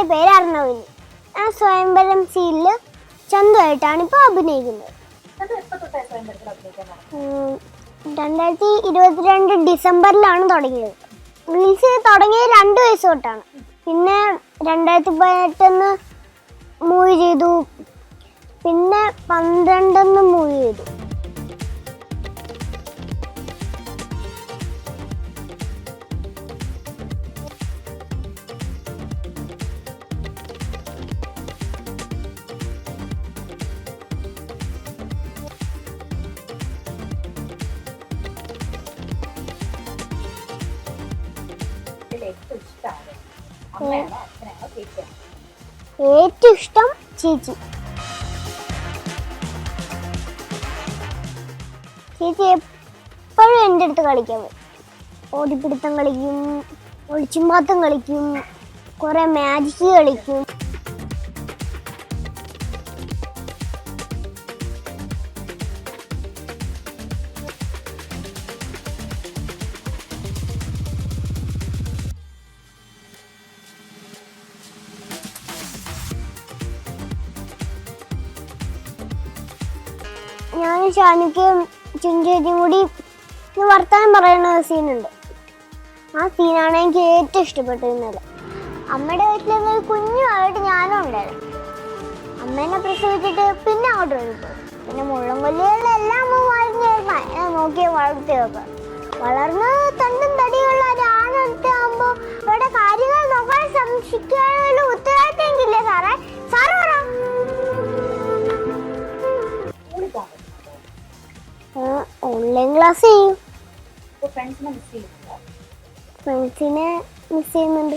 എൻ്റെ പേര് അർണവിന്. ഞാൻ സ്വയംവരം സീരിയലിൽ ചന്തുവായിട്ടാണ് ഇപ്പോൾ അഭിനയിക്കുന്നത്. 2022 ഡിസംബറിലാണ് തുടങ്ങിയത്. റീൽസ് തുടങ്ങിയത് 2 വയസ്സ് തൊട്ടാണ്. പിന്നെ 2018 മൂവി ചെയ്തു, പിന്നെ 12 മൂവി ചെയ്തു. ഏറ്റവും ഇഷ്ടം ചേച്ചി. ചേച്ചി എപ്പോഴും എൻ്റെ അടുത്ത് കളിക്കാൻ വരും. ഓടിപ്പിടുത്തം കളിക്കും, ഒളിച്ചുമ്പാത്തം കളിക്കും, കുറെ മാജിക് കളിക്കും. ഞാനും ഷാനുക്കും ചിഞ്ചേച്ചിയും കൂടി വർത്തമാനം പറയുന്ന സീനുണ്ട്. ആ സീനാണ് എനിക്ക് ഏറ്റവും ഇഷ്ടപ്പെട്ടിരുന്നത്. അമ്മയുടെ വീട്ടിലൊക്കെ കുഞ്ഞുമായിട്ട് ഞാനും ഉണ്ടായിരുന്നു. അമ്മേനെ പ്രസവിച്ചിട്ട് പിന്നെ അങ്ങോട്ട് വഴിപ്പോയി. പിന്നെ മുള്ളംകൊല്ലികളിലെല്ലാം അമ്മമാരുന്നായിരുന്നു നോക്കി വളർത്തിയൊക്കെ. വളർന്ന് തണ്ടും തടിയുള്ള ഒരാണാകുമ്പോൾ അവരുടെ കാര്യങ്ങൾ നോക്കാൻ സംരക്ഷിക്കാനുള്ള ഉത്തരവാദിത്തം എനിക്കില്ലേ സാറേ? സാറ് പറ. ഓൺലൈൻ ക്ലാസ് ചെയ്യും. ഫ്രണ്ട്സിനെ മിസ് ചെയ്യുന്നുണ്ട്.